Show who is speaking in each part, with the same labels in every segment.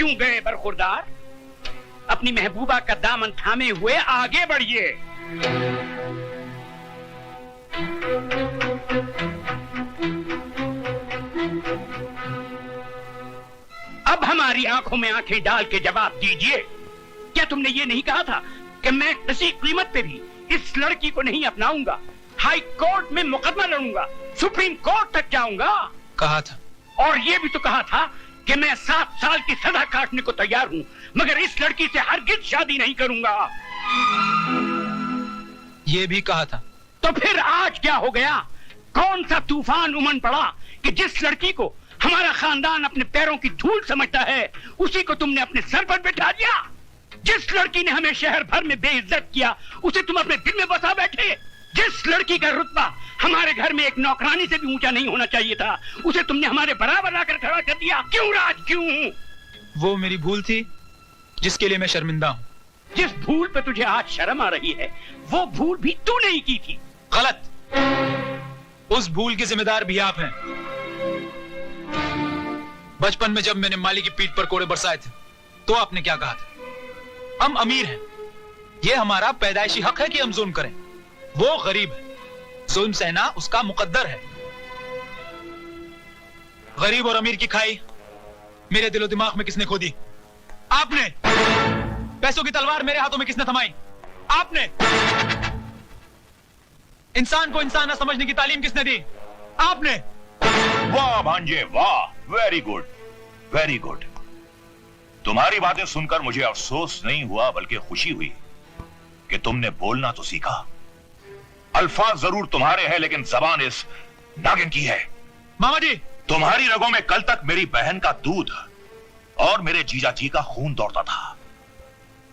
Speaker 1: क्यों गए बरखुरदार? अपनी महबूबा का दामन थामे हुए आगे बढ़िए। अब हमारी आंखों में आंखें डाल के जवाब दीजिए, क्या तुमने ये नहीं कहा था कि मैं किसी कीमत पे भी इस लड़की को नहीं अपनाऊंगा? हाई कोर्ट में मुकदमा लड़ूंगा, सुप्रीम कोर्ट तक जाऊंगा।
Speaker 2: कहा था।
Speaker 1: और ये भी तो कहा था कि मैं 7 साल की सजा काटने को तैयार हूँ, मगर इस लड़की से हरगिज शादी नहीं करूंगा।
Speaker 2: ये भी कहा था।
Speaker 1: तो फिर आज क्या हो गया? कौन सा तूफान उमड़ पड़ा कि जिस लड़की को हमारा खानदान अपने पैरों की धूल समझता है, उसी को तुमने अपने सर पर बिठा दिया? जिस लड़की ने हमें शहर भर में बेइज्जत किया, उसे तुम अपने दिल में बसा बैठे। जिस लड़की का रुतबा हमारे घर में एक नौकरानी से भी ऊंचा नहीं होना चाहिए था, उसे तुमने हमारे बराबर लाकर खड़ा कर दिया। क्यों राज, क्यों?
Speaker 2: वो मेरी भूल थी जिसके लिए मैं शर्मिंदा हूँ।
Speaker 1: जिस भूल पे तुझे आज शर्म आ रही है, वो भूल भी तू नहीं की थी।
Speaker 2: गलत। उस भूल के जिम्मेदार भी आप हैं। बचपन में जब मैंने माली की पीठ पर कोड़े बरसाए थे, तो आपने क्या कहा था? हम अमीर हैं, ये हमारा पैदाइशी हक है कि हम जुल्म करें। वो गरीब है, जुल्म सहना उसका मुकद्दर है। गरीब और अमीर की खाई मेरे दिलो दिमाग में किसने खोदी? आपने। पैसों की तलवार मेरे हाथों में किसने थमाई? आपने। इंसान को इंसान न समझने की तालीम किसने दी? आपने।
Speaker 3: वाह भांजे वाह, वेरी गुड, वेरी गुड। तुम्हारी बातें सुनकर मुझे अफसोस नहीं हुआ बल्कि खुशी हुई कि तुमने बोलना तो सीखा। अल्फाज जरूर तुम्हारे हैं, लेकिन जबान इस नागिन की है।
Speaker 2: मामा जी,
Speaker 3: तुम्हारी रगों में कल तक मेरी बहन का दूध और मेरे जीजा जी का खून दौड़ता था,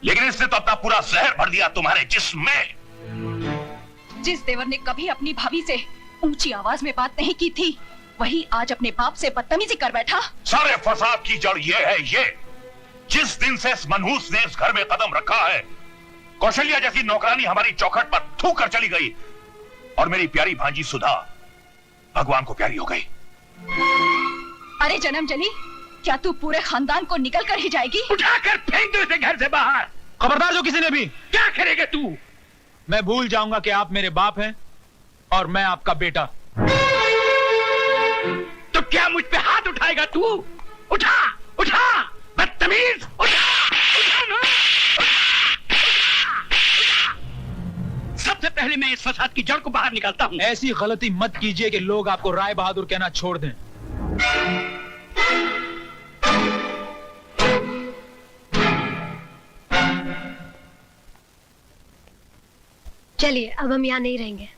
Speaker 3: लेकिन इसने तो अपना पूरा जहर भर दिया तुम्हारे जिस्म में।
Speaker 4: जिस देवर ने कभी अपनी भाभी से ऊंची आवाज में बात नहीं की थी, वही आज अपने बाप से बदतमीजी कर बैठा।
Speaker 3: सारे फसाद की जड़ ये है, ये जिस दिन से इस मनहूस ने इस घर में कदम रखा है, कौशल्या जैसी नौकरानी हमारी चौखट पर थूक कर चली गई और मेरी प्यारी भांजी सुधा भगवान को प्यारी हो गई।
Speaker 4: अरे जन्म जली, क्या तू पूरे खानदान को निकल कर ही जाएगी?
Speaker 1: उठाकर फेंक दो इसे घर से बाहर।
Speaker 2: खबरदार जो किसी ने भी।
Speaker 1: क्या करेगा तू?
Speaker 2: मैं भूल जाऊंगा कि आप मेरे बाप हैं और मैं आपका बेटा।
Speaker 1: तो क्या मुझ पे हाथ उठाएगा तू? उठा उठा, बदतमीज, उठा उठा ना, सबसे पहले मैं इस फसाद की जड़ को बाहर निकालता हूँ।
Speaker 2: ऐसी गलती मत कीजिए कि लोग आपको राय बहादुर कहना छोड़ दें।
Speaker 5: चलिए, अब हम यहाँ नहीं रहेंगे।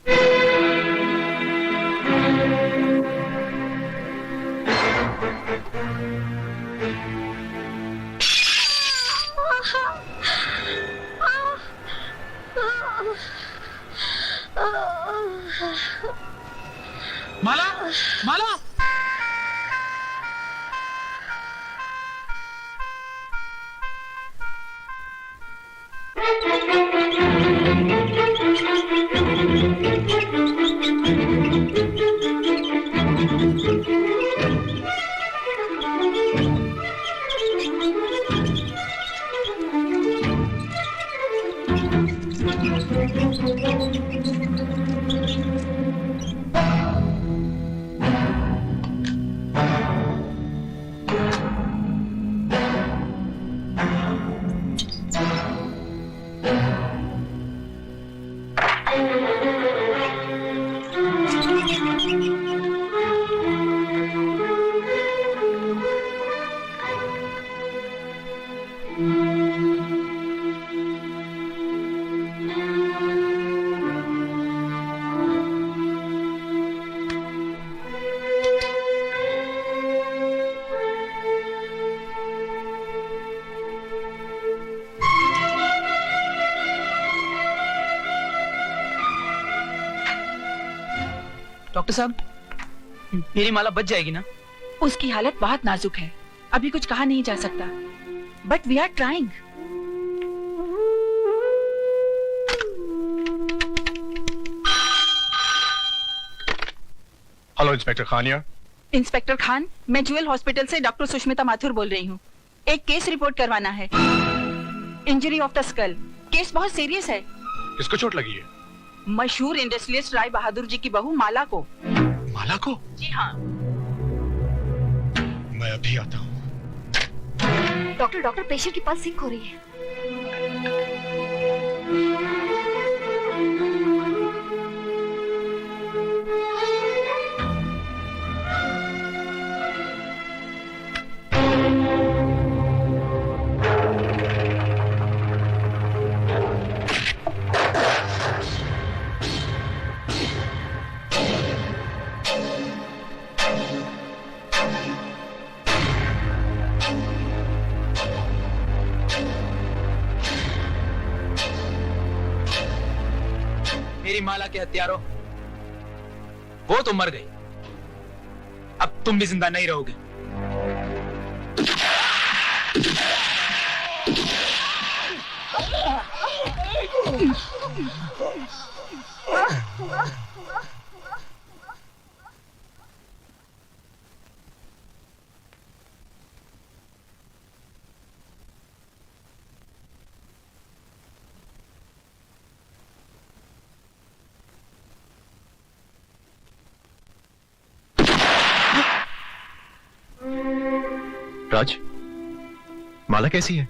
Speaker 2: माला, माला, डॉक्टर साहब, मेरी माला बच जाएगी ना?
Speaker 4: उसकी हालत बहुत नाजुक है, अभी कुछ कहा नहीं जा सकता, but we are trying.
Speaker 6: Hello inspector Khaniya.
Speaker 4: Inspector Khan, मैं ज्वेल हॉस्पिटल से डॉक्टर सुष्मिता माथुर बोल रही हूँ।
Speaker 6: एक केस रिपोर्ट करवाना है। Injury of the skull. Case बहुत सीरियस है।
Speaker 7: किसको चोट लगी है?
Speaker 6: मशहूर इंडस्ट्रियलिस्ट राय बहादुर जी की बहू माला को।
Speaker 7: माला को?
Speaker 6: जी हाँ।
Speaker 7: मैं अभी आता हूँ।
Speaker 5: डॉक्टर पेशेंट की पल्स सिंक हो रही है।
Speaker 2: मेरी माला के हत्यारों, वो तो मर गई, अब तुम भी जिंदा नहीं रहोगे।
Speaker 7: राज, माला कैसी है?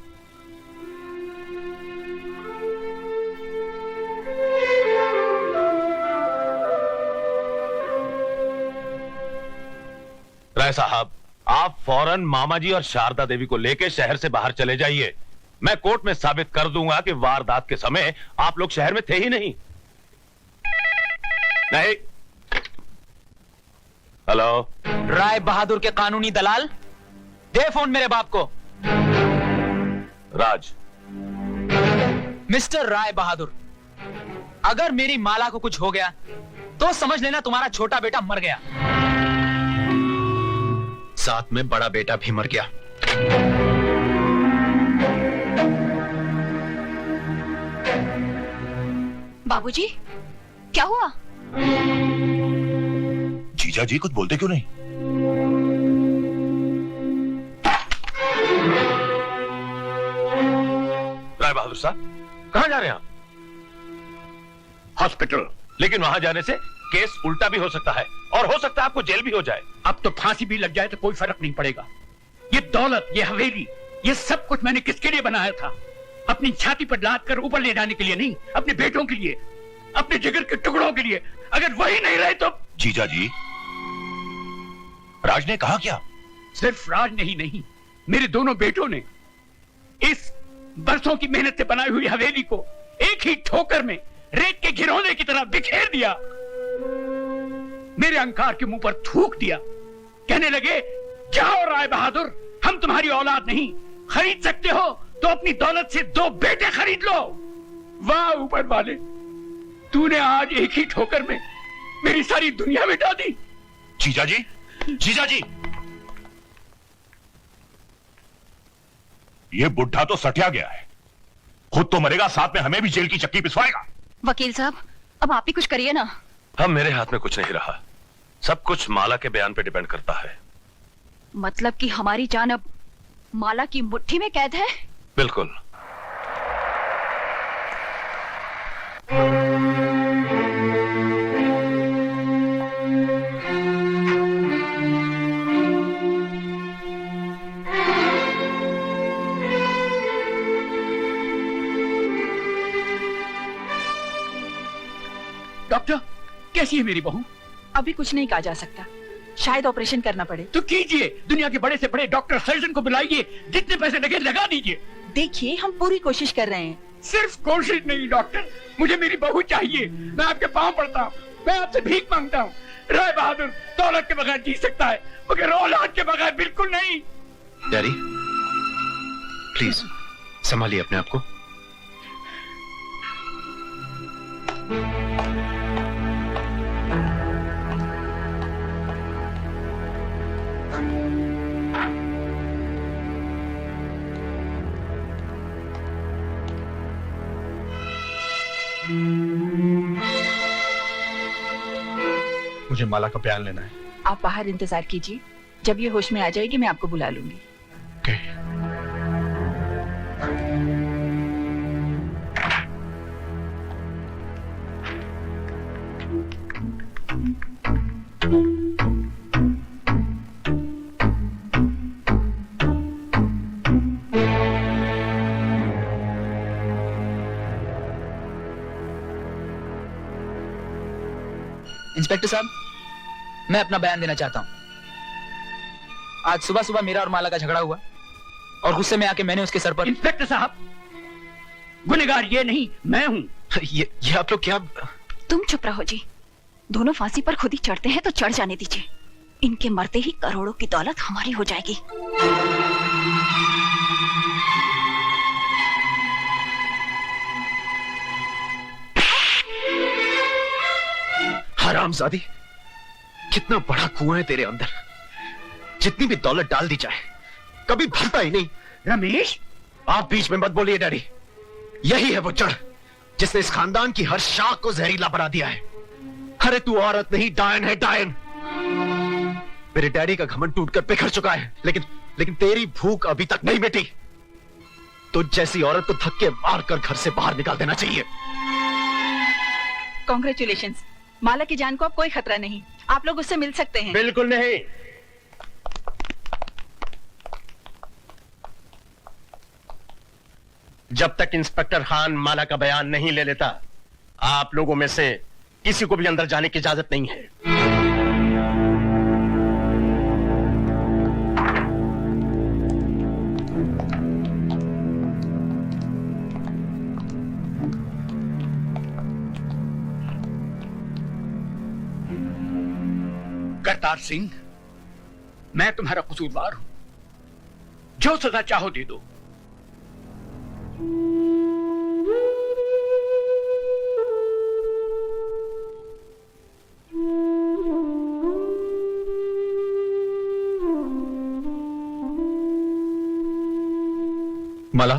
Speaker 3: राय साहब, आप फौरन मामा जी और शारदा देवी को लेकर शहर से बाहर चले जाइए। मैं कोर्ट में साबित कर दूंगा कि वारदात के समय आप लोग शहर में थे ही नहीं। नहीं। हेलो,
Speaker 2: राय बहादुर के कानूनी दलाल, दे फोन मेरे बाप को।
Speaker 3: राज।
Speaker 2: मिस्टर राय बहादुर, अगर मेरी माला को कुछ हो गया तो समझ लेना तुम्हारा छोटा बेटा मर गया।
Speaker 7: साथ में बड़ा बेटा भी मर गया।
Speaker 4: बाबूजी, क्या हुआ?
Speaker 3: जीजा जी कुछ बोलते क्यों नहीं? राय बहादुर साहब, कहां जा रहे हैं आप?
Speaker 1: हॉस्पिटल।
Speaker 3: लेकिन वहां जाने से केस उल्टा भी हो सकता है और हो सकता है आपको जेल भी हो जाए।
Speaker 1: अब तो फांसी भी लग जाए तो कोई फर्क नहीं पड़ेगा। ये दौलत, ये हवेली, ये सब कुछ मैंने किसके लिए बनाया था? अपनी छाती पर लाद कर ऊपर ले जाने के लिए नहीं, अपने बेटों के लिए, अपने जिगर के टुकड़ों के लिए। अगर वही नहीं रहे तो।
Speaker 3: जीजा जी, राज ने कहा क्या?
Speaker 1: सिर्फ राज ने ही नहीं, मेरे दोनों बेटों ने इस बरसों की मेहनत से बनाई हुई हवेली को एक ही ठोकर में रेत के घिरौने की तरह बिखेर दिया। मेरे अहंकार के मुंह पर थूक दिया। कहने लगे, जाओ राय बहादुर, हम तुम्हारी औलाद नहीं, खरीद सकते हो तो अपनी दौलत से 2 बेटे खरीद लो। वाह ऊपर वाले, तूने आज एक ही ठोकर में मेरी सारी दुनिया मिटा दी।
Speaker 3: जीजा जी, जीजा जी, ये बुढ़ा तो सटिया गया है, खुद तो मरेगा, साथ में हमें भी जेल की चक्की पिसवाएगा।
Speaker 4: वकील साहब, अब आप ही कुछ करिए ना।
Speaker 3: अब मेरे हाथ में कुछ नहीं रहा, सब कुछ माला के बयान पे डिपेंड करता है।
Speaker 4: मतलब कि हमारी जान अब माला की मुट्ठी में कैद है?
Speaker 3: बिल्कुल।
Speaker 1: डॉक्टर, कैसी है मेरी बहू?
Speaker 6: अभी कुछ नहीं कहा जा सकता, शायद ऑपरेशन करना पड़े।
Speaker 1: तो कीजिए, दुनिया के बड़े से बड़े डॉक्टर सर्जन को बुलाइए, जितने पैसे लगे लगा दीजिए।
Speaker 6: देखिए, हम पूरी कोशिश कर रहे हैं।
Speaker 1: सिर्फ कोशिश नहीं डॉक्टर, मुझे मेरी बहू चाहिए। मैं आपके पांव पड़ता हूँ, मैं आपसे भीख मांगता हूँ। राय बहादुर दौलत के बगैर जी सकता है, मगर औलाद के बगैर बिल्कुल नहीं।
Speaker 7: डैडी, प्लीज संभालिए अपने आप को। मुझे माला का बयान लेना है।
Speaker 6: आप बाहर इंतजार कीजिए, जब ये होश में आ जाएगी मैं आपको बुला लूंगी।
Speaker 7: ओके।
Speaker 2: इंस्पेक्टर साहब, मैं अपना बयान देना चाहता हूँ। आज सुबह सुबह मेरा और माला का झगड़ा हुआ और गुस्से में आके मैंने उसके सर पर।
Speaker 1: इंस्पेक्टर साहब, गुनहगार ये नहीं, मैं हूं।
Speaker 7: ये आप लोग क्या?
Speaker 4: तुम चुप रहो जी। दोनों फांसी पर खुद ही चढ़ते हैं तो चढ़ जाने दीजिए। इनके मरते ही करोड़ों की दौलत हमारी हो जाएगी।
Speaker 7: हरामजादी, कितना बड़ा कुआं है तेरे अंदर। जितनी भी दौलत डाल दी जाए कभी भरता ही नहीं।
Speaker 1: रमेश,
Speaker 7: आप बीच में मत बोलिए डैडी। यही है वो जड़ जिसने इस खानदान की हर शाख को जहरीला बना दिया है। अरे तू औरत नहीं, डायन है, डायन। मेरे डैडी का घमंड टूटकर बिखर चुका है, लेकिन तेरी भूख अभी तक नहीं मिटी। तुझ जैसी औरत को धक्के मारकर घर से बाहर निकाल देना चाहिए।
Speaker 6: कॉन्ग्रेचुलेशंस, माला की जान को अब कोई खतरा नहीं। आप लोग उससे मिल सकते हैं।
Speaker 8: बिल्कुल नहीं। जब तक इंस्पेक्टर खान माला का बयान नहीं ले लेता, आप लोगों में से किसी को भी अंदर जाने की इजाजत नहीं है।
Speaker 1: करतार सिंह, मैं तुम्हारा कसूरवार हूं। जो सजा चाहो दे दो।
Speaker 7: माला,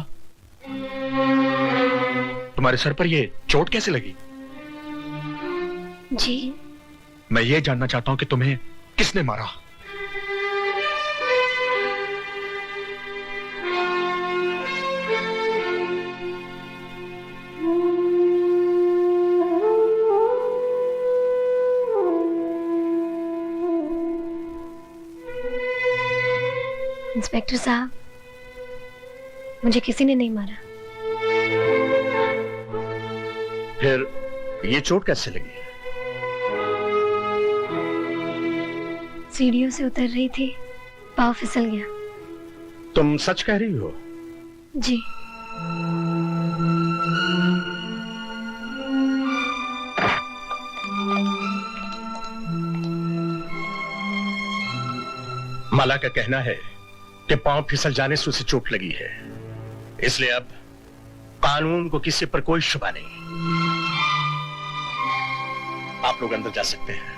Speaker 7: तुम्हारे सर पर ये चोट कैसे लगी?
Speaker 5: जी,
Speaker 7: मैं ये जानना चाहता हूं कि तुम्हें किसने मारा।
Speaker 5: इंस्पेक्टर साहब, मुझे किसी ने नहीं मारा।
Speaker 8: फिर ये चोट कैसे लगी?
Speaker 5: सीढ़ियों से उतर रही थी, पाँव फिसल गया।
Speaker 8: तुम सच कह रही हो?
Speaker 5: जी।
Speaker 8: माला का कहना है कि पांव फिसल जाने से उसे चोट लगी है, इसलिए अब कानून को किसी पर कोई शुबा नहीं। आप लोग अंदर जा सकते हैं।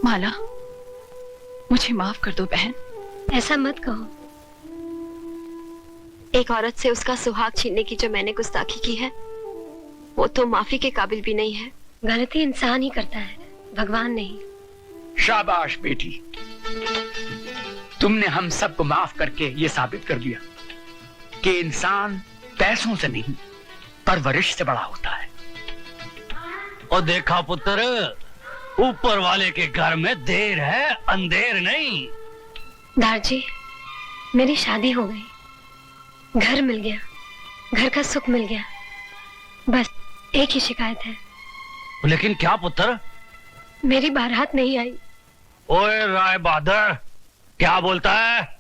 Speaker 4: माला, मुझे माफ कर दो बहन।
Speaker 5: ऐसा मत कहो। एक औरत से उसका सुहाग छीनने की जो मैंने गुस्ताखी की है, वो तो माफी के काबिल भी नहीं है। गलती इंसान ही करता है, भगवान नहीं।
Speaker 1: शाबाश बेटी, तुमने हम सबको माफ करके ये साबित कर दिया कि इंसान पैसों से नहीं, परवरिश से बड़ा होता है।
Speaker 9: और देखा पुत्र, ऊपर वाले के घर में देर है, अंधेर नहीं।
Speaker 5: दारजी, मेरी शादी हो गई, घर मिल गया, घर का सुख मिल गया। बस एक ही शिकायत है।
Speaker 9: लेकिन क्या पुत्र?
Speaker 5: मेरी बारात नहीं आई।
Speaker 9: ओए राय बहादुर, क्या बोलता है?